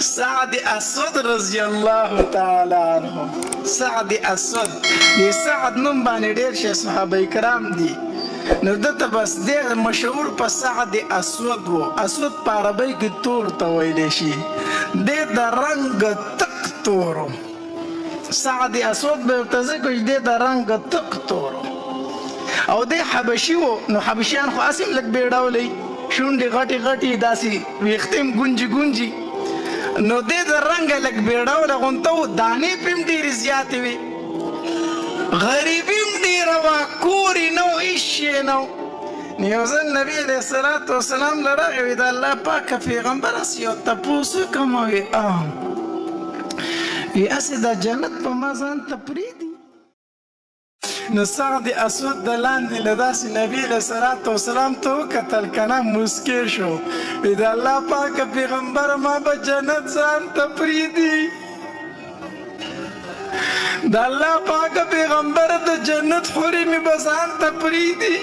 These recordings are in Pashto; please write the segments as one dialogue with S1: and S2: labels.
S1: سعد اسود رضی الله تعالی عنہ. سعد اسود دی سعد نوم باندې ډیر شه صحابه کرام دي، نو دته بس ډیر مشهور په سعد اسود وو. اسود په عربی کې تور ته ویل شي، د رنگ تک تورو. سعد اسود به ورته کوي د رنگ تک تورو، او د حبشي وو. نو حبشیان خو اسیم لک بیډاولې شونډې غټي غټي داسي ویختم ګونجي ګونجي، نو د رنگ لک بیډاوله غونته دانې پم ډېرې زیاتې وي، غریبي هم ډېره وه، کور یې نه و، هېڅ شی نه و. نو یو ځل نبي علیه الصلاة وسلام له راغی، وایي د الله پاکه پیغمبر هسې یو تپوس وکړم. وایي وایي هسې دا جنت په ما ځان ته پرېږدي. نو سعد اسود د لاندې له داسې نبي علیه الصلاة وسلام ته وکتل که نه، موسکی شو. وایي د الله پاکه پیغمبر ما به جنت ځان ته پرېږدي. د الله پاکه پیغمبر د جنت حورې مې به ځان ته پرېږدي.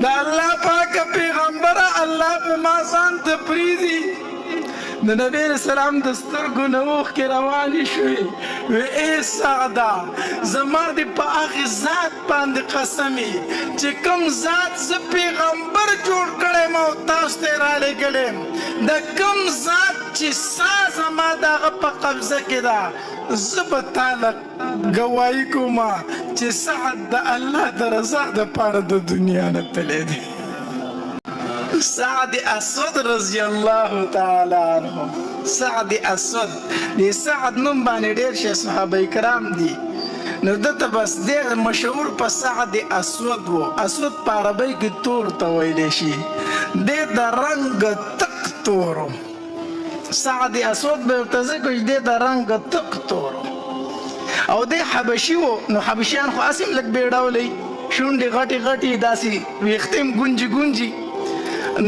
S1: د الله پاکه پیغمبره الله به ما ځان ته پرېږدي. د نبی علیه السلام د سترګو نه اوښکې روانې شوې. وی ای سعده، زما دې په هغې ذات باندې قسم وي چې کوم ذات زه پیغمبر جوړ کړی یم او تاسو ته یې رالېږلی یم، د کوم ذات چې سا زما د هغه په قبضه کې ده، زه به تاله ګواهي کوم چې سعد د الله د رضا دپاره د دنیا نه تللی دی. سعد اسود رضی الله تعالی عنہ. سعد اسود دی سعد نوم باندې ډیر شه صحابه کرام دي، نو دته بس ډیر مشهور په سعد اسود وو. اسود په عربی کې تور ته ویل شي، د رنگ تک تورو. سعد اسود به ورته کوي د رنگ تک تورو، او د حبشي وو. نو حبشیان خو اسیم لک بیډاولې شونډې غټي غټي داسي ویختم ګونجي ګونجي،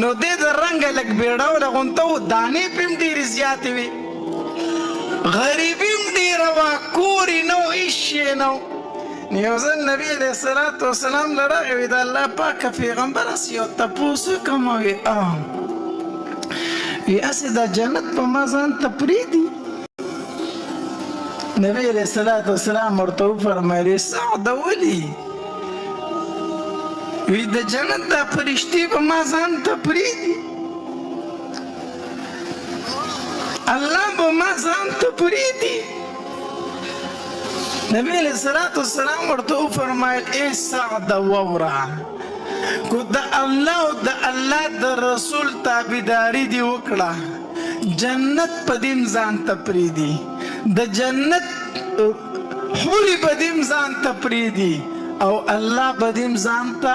S1: نو د رنگ لک بیډاوله غونته دانې پم ډېرې زیاتې وي، غریبي هم ډېره وه، کور یې نه و، هېڅ شی نه و. نو یو ځل نبي علیه الصلاة وسلام له راغی، وایي د الله پاکه پیغمبر هسې یو تپوس وکړم. وایي وایي هسې دا جنت په ما ځان ته پرېږدي. نبي علیه الصلاة وسلام ورته وفرمیل سعده ولې؟ وی د جنت دا فرشتي به ما ځان ته پرېږدي، الله به ما ځان ته پرېږدي. نبي علیه الصلاة والسلام ورته وفرمایل ای سعده واوره، کو د الله او د الله د رسول تابعداري دې وکړه، جنت په دې هم ځان ته پرېږدي، د جنت حورې به دې هم ځان ته پرېږدي، او الله به دې هم ځان ته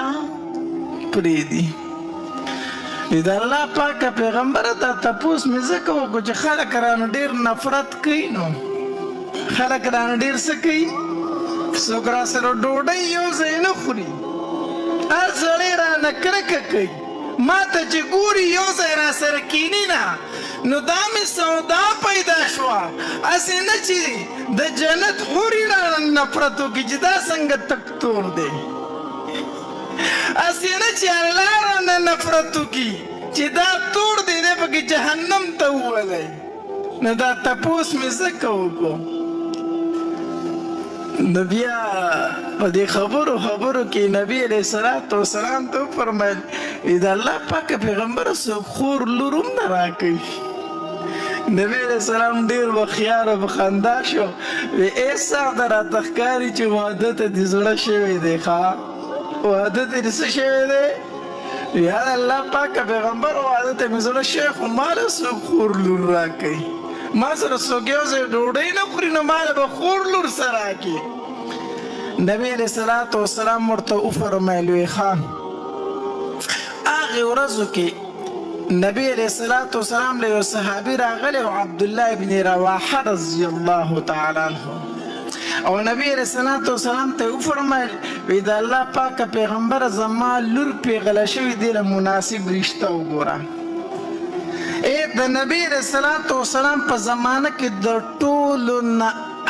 S1: پرېږدي. د الله پاکه پیغمبره دا تپوس مې ځکه وکړو چې خلک رانه ډېر نفرت کوي. نو خلک رانه ډېر څه کوي، څوک راسره ډوډۍ یو ځای نه خوري، هر سړی رانه کرکه کوي. ما ته چې ګوري یو ځای راسره کیني نه، نو دا مې سودا پیدا شوه. هسې نه چې د جنت حورې رانه نفرت وکړي چې دا څنګه تک تور دی، هسې نه چې الله رانه نفرت وکړي چې دا تور دی، دی پکې جهنم ته وولی. نو دا تپوس مې ځکه وکړو. نو بیا په دې خبرو کې نبي علیه الصلاة وسلام ته وفرمیل د الله پاکه پیغمبره څوک خور لور هم نه راکوي. نبی علیه السلام ډېر وخیار او په خندا شو. وی ای سعده راته ښکاري چې واده ته دې زړه شوی دی. ښه واده ته دې څه شوی دی؟ یا د الله پاکه پیغمبر واده ته مې زړه شوی، خو ماله څوک خور لور راکوي، ما سره څوک یو ځای ډوډۍ نه خوري، نو ماله به خور لور څه راکړي. نبی علیه الصلاة وسلام ورته وفرمیل وی ښه هغې ورځو کې نبی علیه الصلاة وسلام له یو صحابي راغلی و، عبدالله ابن رواحه رضی الله تعالی عنه، او نبی علیه الصلاة وسلام ته یې وفرمیل وی د الله پاکه پیغمبره زما لور پیغله شوې دې له مناسب رشته وګوره. د نبی علیه الصلاة وسلام په زمانه کې د ټولو نه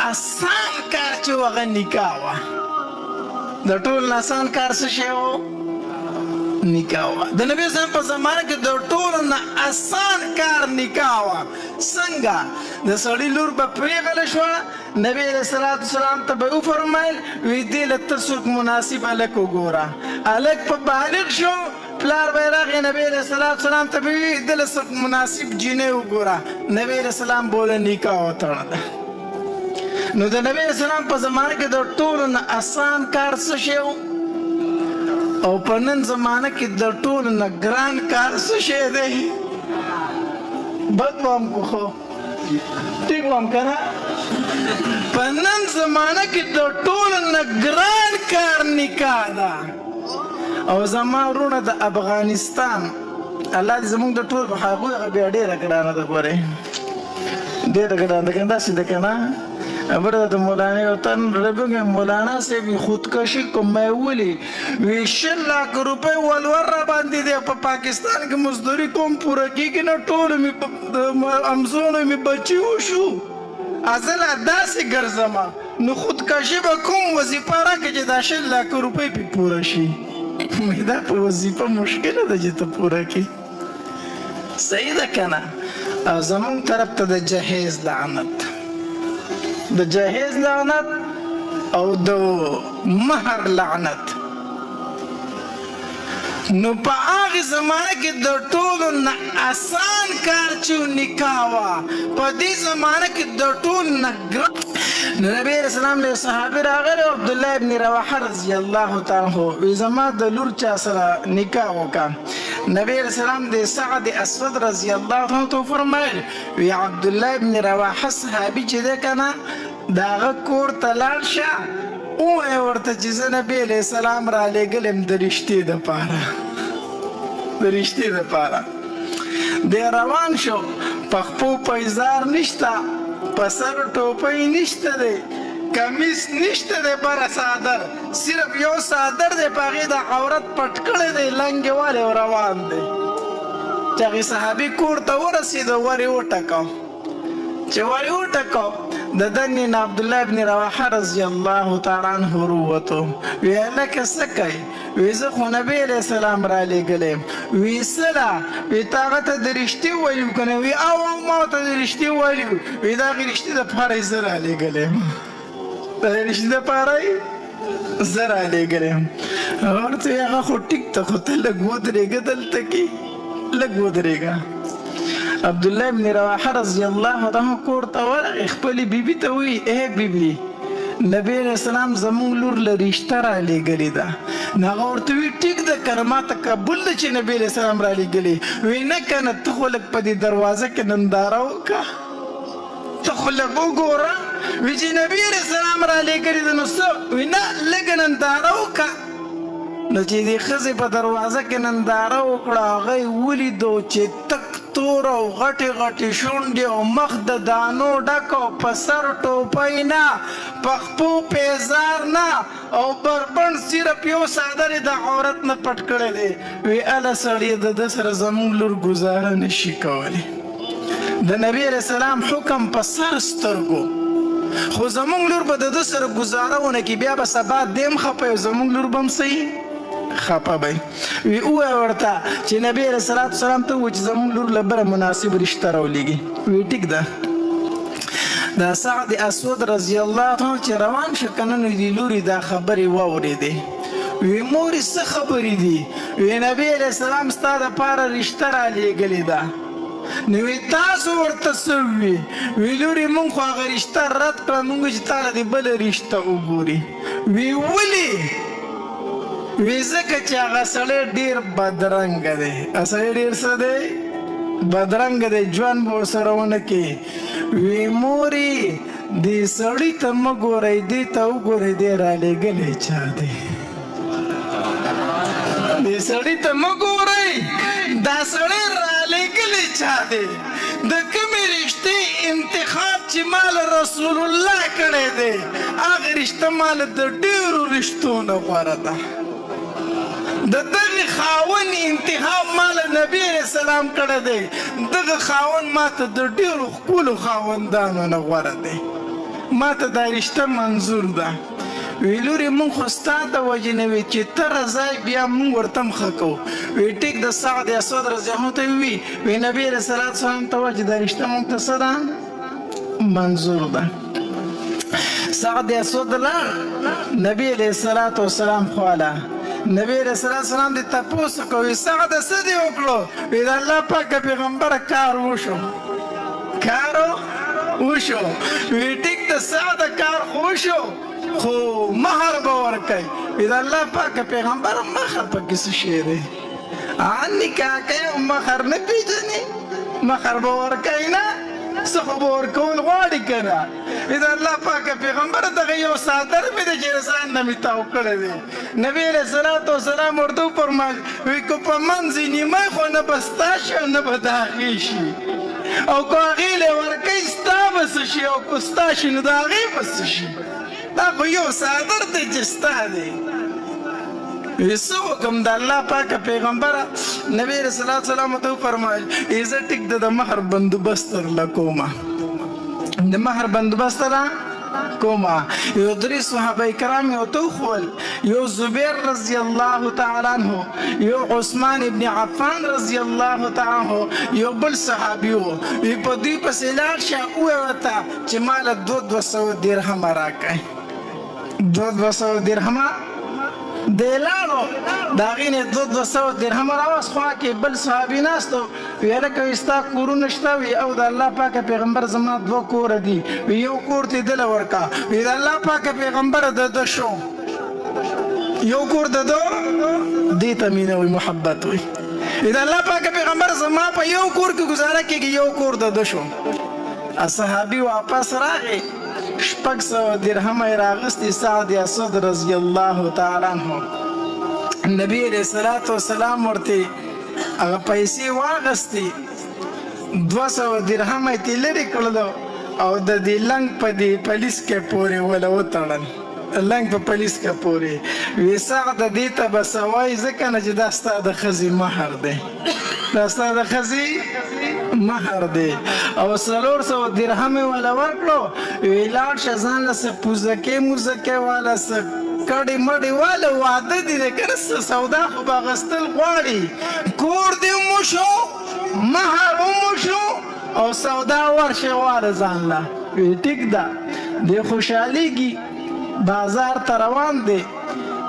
S1: آسان کار چې و هغه نکاح وه. د ټولو نه آسان کار څه شی و؟ نکاح وه. د نبی صلی په زمانه کې د ټولو نه آسان کار نکاح وه. څنګه د سړي لور به پرېغله شوه نبي علیه الصلاة والسلام ته به وفرمیل وی دې له ته څوک مناسب هلک وګوره هلک په بالغ شو پلار به یې راغی نبي علیه الصلاة والسلام ته به وي ده له څوک مناسب جینۍ وګوره نبي علیه السلام به له نکاح وتړله نو د نبي علیه السلام په زمانه کې د ټولو نه اسان کار څه شی و او په نن زمانه کې د ټولو نه ګران کار څه شی دی بد وام کو خو ټیک وام که نه په نن زمانه کې د ټولو نه ګران کار نکاح ده او زما وروڼه د افغانستان الله دې زموږ د ټول په هغوی هغه بیا ډېره ګرانه ده ګورئ ډېره ګرانه ده که داسې ده که نه بڑا د مولانا یو تن ربنګ مولانا صاحب خودکشي کوم ویلي وی 100 लाख روپے ولور را باندې دی په پاکستان کې مزدوري کوم پوره کیږي نه ټول می امزون می بچي وشو ازل داسې ګرځما نو خودکشي به کوم وظیفه راکړي چې دا 100 लाख روپے په پوره شي دا په وظیفه مشکل ده چې ته پوره کی صحیح ده کنه زمون طرف ته د جهیز لعنت د جهیز لعنت او د مهر لعنت نو په هغه زمانه کې د ټولو نه آسان کار چې نکاح وه په دې زمانه کې د ټولو نه ګران نبی علیه السلام له صحابي راغلی عبدالله ابن رواحه رضی الله تعالی عنه وی زما د لور چا سره نکاح وکړه نبی علیه السلام د سعد اسود رضی الله عنه ته وفرمیل وی عبدالله ابن رواحه صحابي چې دی که نه د هغه کور ته لاړ شه ووایه ورته چې زه نبي علیه السلام رالېږلی یم د رښتې دپاره د رښتې دپاره دی روان شو پخپو پیزار نشته په سر ټوپۍ نشته دی کمیس نشته دی بره صادر صرف یو صادر دی په هغې د عورت پټ کړی دی لنګې والی روان دی چې هغې صحابي کور ته ورسېدو ور یې وټکو چې ور یې وټکو د دنې نه عبدالله ابن رواحه رضی الله تعالی عنه ورووتو وی هلکه څه کوې وی زه خو نبي علیه السلام رالېږلی یم وی څه ده وی تا هغه ته د رښتې ویلي که نه وی او ما ورته د رښتې ویلي وی د هغې رښتې دپاره یې زه رالېږلی یم د رښتې دپاره یې زه رالېږلی یم ورته وی هغه خو ټیک ته خو ته لږ ودرېږه دلته کې لږ ودرېږه عبدالله ابن رواحه رضی الله عنه کور ته ورغی خپلې بیبي ته وایي ای بیبي نبی علیه السلام زموږ لور له رشته رالېږلې ده نو هغه ورته وایي ټیک ده که نه ما ته قبول ده چې نبی علیه السلام رالېږلې وایي نه که نه ته خو لږ په دې دروازه کې ننداره وکړه ته خو لږ وګوره وایي چې نبی علیه السلام رالېږلې ده نو څه وایي نه لږه ننداره وکړه نو چې دې ښځې په دروازه کې ننداره وکړه هغه یې ولیدو چې تک تور او غټې غټې شونډې او مخ د دانو ډک او په سر ټوپۍ نه په خپو پیزار نه او بربند صرف یو څادر یې د عورت نه پټ کړی دی وی اله سړی د ده سره زموږ لور ګزاره نشي کولی د نبي علیه السلام حکم په سر سترګو خو زموږ لور به د ده سره ګزاره ونه کړي بیا به سبا دیم خفه او زموږ لور به هم صحیح خپه بی وی اوه ورته چې نبی علیه الصلاة والسلام ته ووایي چې زموږ لور له بره مناسب رشته راولېږي وی ټیک ده دا سعد اسود رضی الله عنه چې روان شه که نه نو دې لورې دا خبرې واورېدې وی مورې څه خبرې دي وی نبی علیه السلام ستا دپاره رشته رالېږلې ده نو وی تاسو ورته څه ووي وی لورې مونږ خو هغه رشته رد کړه مونږ چې تا له دې بله رشته وګوري وی ولې وی ځکه چې هغه سړی ډېر بدرنګه دی هغه سړی ډېر څه دی بدرنګه دی ژوند به ورسره ونه کوي وی مورې دې سړي ته مه ګورئ دې ته وګورئ دی رالېږلی چا دی دې سړي ته مه ګورئ دا سړی رالېږلی چا دی د کومې رشتې انتخاب چې مال رسول الله کړی دی هغه رشته مال د ډېرو رشتو نه غوره ده د دغه خاون انتخاب مال نبی علیه السلام کړی دی دغه خاون ماته د ډېرو ښکلو خاوندانو نه غوره دی ماته دا رشته منظور ده وی لورې مونږ خو ستا د وجې نه وي چې ته رضای بیا مونږ ورته هم ښه کوو. وی ټیک د سعد اسود رضی الله ته وي وی نبي علیه الصلاة والسلام ته وایي چې دا رشته مونږ ته څه ده منظور ده. سعد اسود لاړ نبي علیه الصلاة والسلام خواله. نبی علیہ السلام دې تپوس کوي سعد څه دې وکړو؟ وی د الله پاک پیغمبره کار وشو وی ټیک د سعد کار وشو خو مهر به ورکوي. وی د الله پاک پیغمبره مهر پکې څه شی دی؟ نکاح کوي او مهر نه پیژني؟ مهر به ورکوي نه څه خو به ورکول غواړي که نه؟ وی د الله پاک پیغمبره دغه یو څادر مې دی چې د ځان نه مې تاو کړی دی. نبي علیه الصلاة والسلام ورته وفرمایل وی که په منځ یې نیمای خو نه به ستا شي او نه به د هغې شي او که هغې له ورکوي ستا به څه شي او که ستا شي نو د هغې به څه شي؟ دا خو یو څادر دی چې ستا دی. وی څه وکړم د الله پاکه پیغمبره؟ نبي علیه الصلاة والسلام ورته وفرمایل زه ټیک د مهر بندوبست درله کومه د مهر بندوبست را کومه. یو درې صحابه کرام یې ورته وښول یو زبیر رضی الله تعالی عنه یو عثمان ابن عفان رضی الله تعالی عنه یو بل صحابي و. وی په دوی پسې لاړ شه ووایه ورته چې ماله 200 درهمه راکړئ. 200 درهمه دی لاړو د هغې نه 200 درهمه راوست. خوا کې بل صحابي ناست و. وی هلکه وی ستا کورونه شته؟ وی او د الله پاکه پیغمبر زما 2 کوره دي. وی یو کور ته دله ورکه. وی د الله پاکه پیغمبره د ده شو یو کور د ده دې ته مینه وی محبت وی. وی د الله پاکه پیغمبر زما په یو کور کې ګزاره کېږي یو کور د ده شو. صحابي واپس راغی 600 درهمه یې راغستې سعد اسود رضی الله تعالی عنه. نبي علیه الصلاة والسلام ورته هغه پیسې واغستې 200 درهمه یې ترې لرې کړلو او د دې لنګ په دې پلیس کې پورې وله وتړل. لنګ په پلیس کې پورې. وی سعد دې ته به څه وایي ځکه نه چې دا ستا د ښځې مهر دی دا ستا د ښځې مهر دی. او 400 درهم یې وله ورکړو. وی لاړ شه ځان له څه پوزکې موزکې واله څه کډې مډې واله واده دي دی که نه څه سودا خو به اخیستل غواړي. کور دې هم وشو مهر هم وشو او سودا ورشه واله ځان له. وی ټیک ده دی خوشحالېږي بازار ته روان دی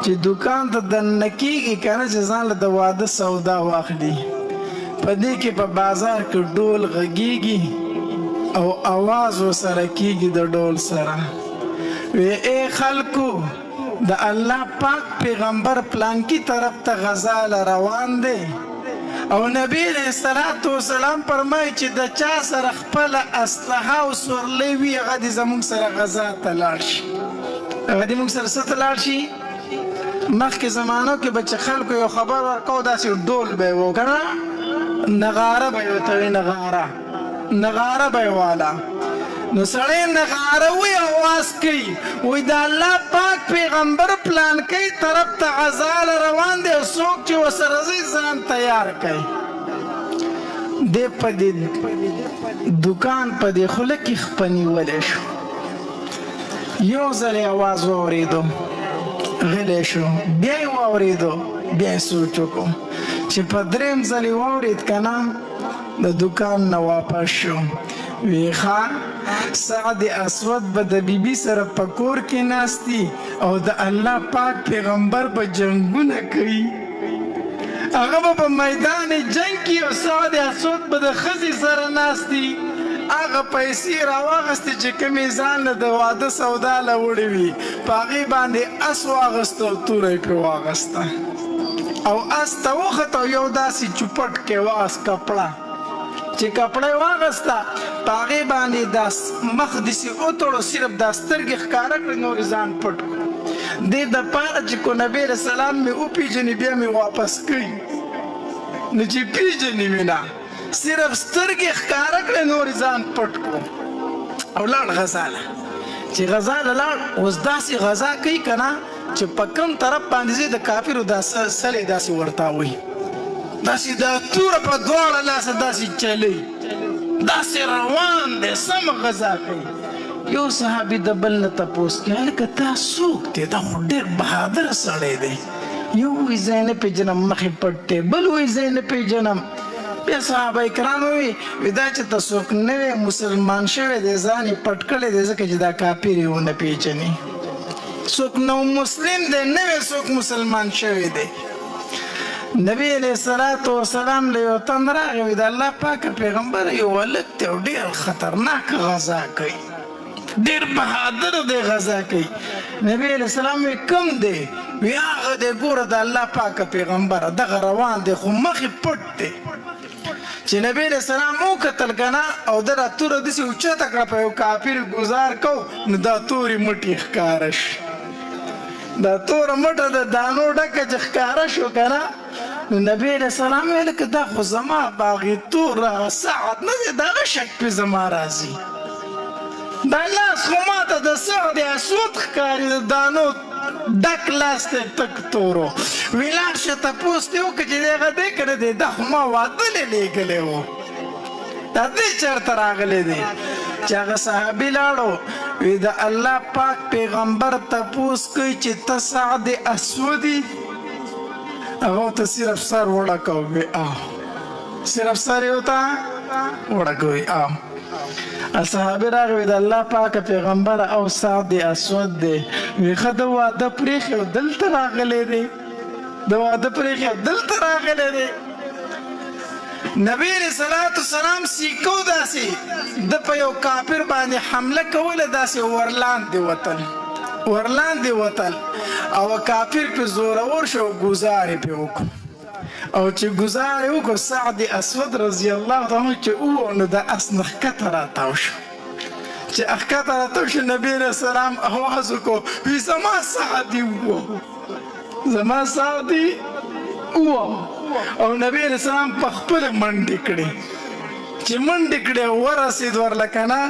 S1: چې دوکان ته دننه کېږي که نه چې ځان له د واده سودا واخلي. په دې کې په بازار کې ډول غږیږي او اواز ورسره کېږي د ډول سره. وی ای خلکو د الله پاک پیغمبر پلانکي طرف ته غزا له روان دی او نبی علیه الصلاة والسلام فرمایي چې د چا سره خپله اسلحه او سورلۍ وي هغه دې زموږ سره غزا ته لاړ شي. هغه دې موږ سره څه ته لاړ شي؟ مخکې زمانو کې به چې خلکو یو خبر ورکوو داسې ډول به یې و که نه نغاره به یې ورته وي نغاره به یې واله. نو سړی نغاره وي اواز کوي وی د الله پاک پیغمبر پلانکۍ طرف ته غزا له روان دی او څوک چې ورسره ځي ځان تیار کوي. دی په دې دوکان په دې خوله کې خپه نیولی شو. یو ځل یې اواز واورېدو غلی شو. بیا یې واورېدو بیا یې سوچ وکړو چې په 3م ځل یې واورېد که نه د دوکان نه واپس شو. وی ښه سعد اسود به د بیبي سره په کور کې ناستي او د الله پاک پیغمبر به جنګونه کوي. هغه به په میدان جنګ کې او سعد اسود به د ښځې سره ناستي. هغه پیسې راواغستې چې کومې ځان له د واده سودا له وړې وي په هغې باندې اس واغسته او توره یې پرې واغسته او اس ته وخته او یو داسې چوپټ کې واغست کپړه چې کپړه یې واغسته په هغې باندې دا مخ داسې وتړو صرف دا سترګې ښکاره کړې نور ځان پټ کړو. دې دپاره چې کو نبي علیه السلام مې وپېژني بیا مې واپس کړي نو چې پېژني مې نه صرف سترګې ښکاره کړې نور ځان پټ کړو او لاړ غزا له. چې غزا له لاړ اوس داسې غزا کوي که نه چې په کوم طرف باندې ځي د کافرو دا سلې داسې ورته وایي داسې دا توره په دواړه لاسه داسې چلی داسې روان دی سمه غزا کوي. یو صحابي د بل نه تپوس کوي هلکه تا څوک دی دا خو ډېر بهادر سړی دی یو وایي زه یې نه پېژنم مخې پټ دی بل وایي زه یې نه پېژنم بیا صحابه کرام وایي دا چې ته څوک نوی مسلمان شوی دی ځان یې پټ کړی دی ځکه چې دا کافر یې ونه پېژني څوک نو مسلم دی نوی څوک مسلمان شوی دی نبی علیہ الصلوۃ والسلام له یو تن راغی وی د الله پاک پیغمبر یو ولک ته ډیر خطرناک غزا کوي ډیر بهادر دی غزا کوي نبی علیہ السلام کم دی وی هغه د ګوره د الله پاک پیغمبر دغه روان دی خو مخې پټ دی چې نبی علیہ السلام مو قتل کنا او دا تور د سی اوچته کړه په یو کافر گزار کو نو دا توري مټي ښکارش دا تور مټه د دانو ډکه چې ښکارا شو کنه نو نبی علیہ السلام ویل که دا خو زما باغی تور سعد نه دی دغه شک په زما راځي دا لاس خو ماته د سعد اسود ښکاري د دانو ډک لاس دی تک تورو وی لاړ شه تپوس دې وکړه چې دغه دی که نه دی دا خو ما وعدلې لیږلی و دا دې چېرته راغلی دی چې هغه صحابي لاړو وی د الله پاک پیغمبر تپوس کوي چې ته سعد اسودي هغه ته صرف سر وړکو وی صرف سر یې ورته وړکوي صحابي راغی د الله پاک پیغمبر او سعد اسود دی وی ښه د واده پرېښی او دلته راغلی دی د واده پرېښی او دلته راغلی دی نبی علیہ الصلوۃ والسلام سیکو داسې د په یو کافر باندې حمله کوله داسې ورلاندې وتل او کافر په زورور شو ګزار یې پې وکړو او چې ګزار یې وکړو سعد اسود رضی الله تعالی چې ووه نو د اس نه ښکته راتاو شو چې ښکته راتاو شو نبی علیہ السلام اواز وکړو وی زما سعدي ووه زما سعدي ووه او نبی علیہ السلام په خپل منډې کړې چې منډې کړې ورسېد ورله که نه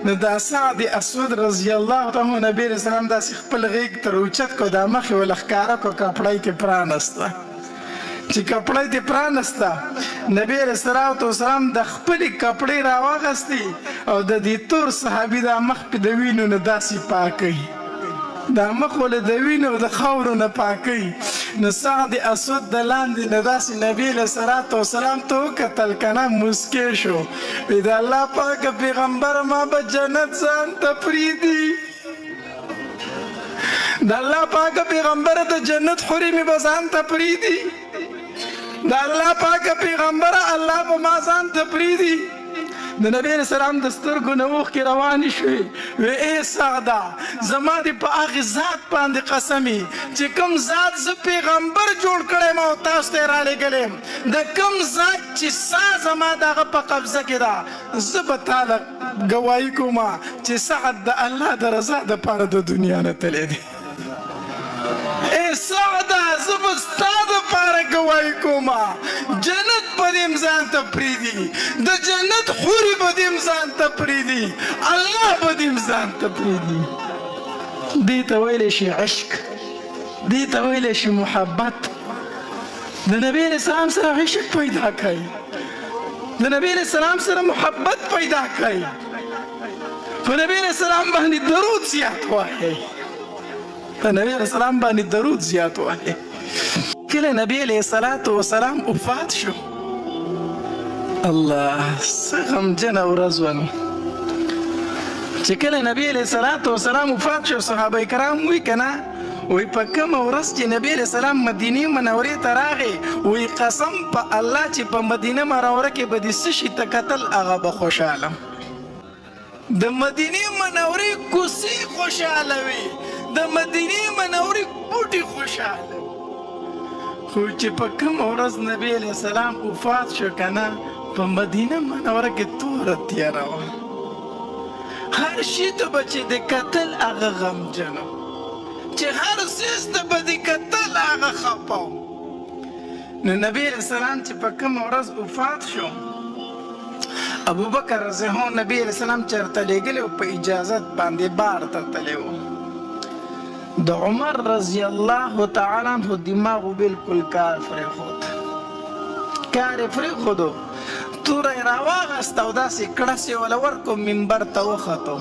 S1: نو دا سعد اسود رضی الله تعالی نبی علیہ السلام داسې خپل غیږ تر اوچت کړو دا مخې ورله ښکاره کړو کپړی ترې پرانسته چې کپړی ترې پرانسته نبی علیہ الصلوۃ والسلام د خپلې کپړې راواغستې او د دې تور صحابي دا مخ په د وینو نه داسې پاکوي دا مخ ولې د وینو د خاورو نه پاکوي نو سعد اسود د لاندې نه داسې نبی علیہ الصلوۃ والسلام ته وکتل کنه مسکې شو وی د الله پاک پیغمبر ما به جنت ځان ته پرېږدي د الله پاک پیغمبر د جنت حورې مې به ځان ته پرېږدي د الله پاک پیغمبر الله به ما ځان ته پرېږدي د نبی علیہ السلام د سترګو نه اوښکې روانې شوې وی ای سعده زما دې په هغې ذات باندې قسم چې کوم ذات زه پیغمبر جوړ کړی یم او تاسو ته یې رالیږلی یم د کوم ذات چې سا زما د هغه په قبضه کې ده زه به تاله ګواهي کوم چې سعد د الله د رضا دپاره د دنیا نه تللی دی ای سعده زه به ستا دپاره ګواهي کوم جنت به دې م ځان ته پرېږدي د جنت حورې به دې م ځان ته پرېږدي الله به دې م ځان ته پرېږدي دې ته ویلی شي عشق دې ته ویلی شي محبت د نبی علیہ السلام سره عشق پیدا کوي د نبی علیہ السلام سره محبت پیدا کوي په نبی علیہ السلام باندې درود زیات وایي په نبی علیہ السلام باندې درود زیات وایي کله نبی علیہ الصلوۃ والسلام وفات شو الله څه غمجنه ورځ وه نو چې کله نبی علیہ الصلوۃ والسلام وفات شو صحابه کرام وی که نه وی په کومه ورځ چې نبی علیہ السلام مدینې منورې ته راغی وی قسم په الله چې په مدینه منوره کې به دې څه شي ته کتل هغه به خوشحاله د مدینې منورې کوڅې خوشحاله وي د مدینې منورې بوټي خوشحاله خو چې په کومه ورځ نبی علیہ السلام وفات شو که نه په مدینه منوره کې توره تیاره وه هر شي ته به چې د کتل هغه غمجن چې هر څیز ته به د کتل هغه خفه نو نبی علیہ السلام چې په کومه ورځ وفات شو ابوبکر رضی الله عنه نبی علیہ السلام چېرته لېږلی و په اجازت باندې بار ته تللی و د عمر رضی الله تعالی عنه دماغو بالکل کار پرېښود کار یې پرېښودو توره یې راواغسته او داسې کړس یې وله ورکړو منبر ته وختو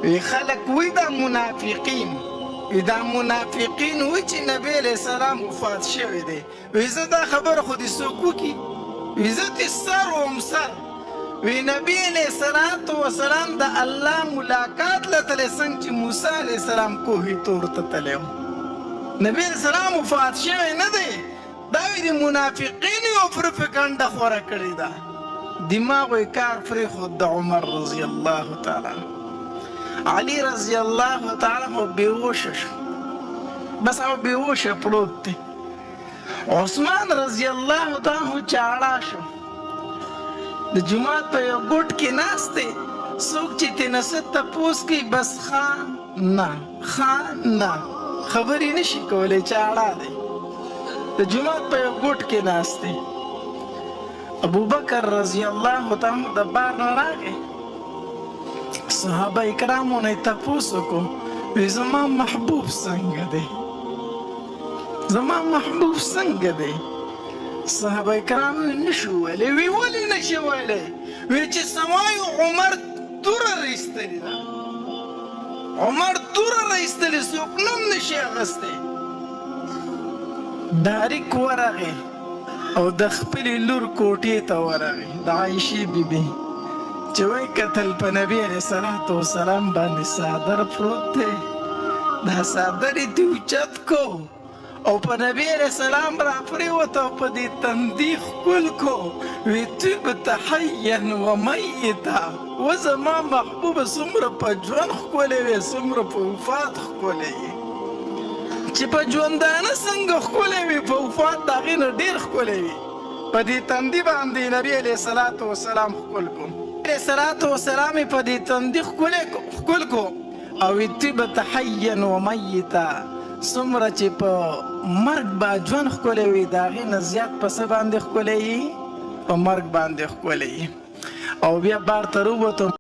S1: وی خلق وی دا منافقین دا منافقین وی چې نبی علیہ السلام وفات شوی دی وی زه دا خبر خو دې څوک وکړي وی زه دې سر وم سر وی نبی علیہ السلام د الله ملاقات له تللی څنګه چې موسی علیہ السلام کوهي تور ته تللی و نبی علیہ السلام وفات شوی نه دی دا وی د منافقینو یو پروپاګانډه خوره کړې ده دماغ یې کار پرېښود د عمر رضی الله تعالی عنه علی رضی الله تعالی عنہ بیهوشه شو بس هغه بیهوشه پروت دی عثمان رضی الله تعالی عنہ چاړه شو د جماعت په یو ګوټ کې ناست دی څوک چې ترې نه څه تپوس کوي بس ښه نه خبرې نشي کولی چاړه دی د جماعت په یو ګوټ کې ناست دی ابوبکر رضی الله تعالی عنہ د بار نه راغی صحابه کرامو نه تپوس وکړو وی زما محبوب څنګه دی زما محبوب څنګه دی صحابه کرام نشو ویلی وی ولې نشي ویلی وی چې سمایو عمر توره رایستلې ده عمر توره رایستلې څوک نوم نشي اخیستی داریک ورغی او د خپلې لور کوټې ته ورغی د عایشې بیبي چې وایي کتل په نبي علیه الصلاة والسلام باندې څادر پروت دی دا څادر یې دې اوچت کو او په نبي علیه السلام را پرېوت او په دې تندي ښکل کو وی طبت حیا ومیتا و زما محبوبه څومره په ژوند ښکلې وې څومره په وفات ښکلې وې چې په ژوندانه څنګه ښکلې وې په وفات د هغې نه ډېر ښکلې وې په دې تندي باندې نبي علیه الصلاة والسلام ښکل کو علیه الصلاة والسلام یې په دې تندي ښکل کو او طبت حیا ومیتا څومره چې په مرګ به ژوند ښکلی وي د هغې نه زیات په څه باندې ښکلی وي په مرګ باندې ښکلی وي او بیا بار ته راووتم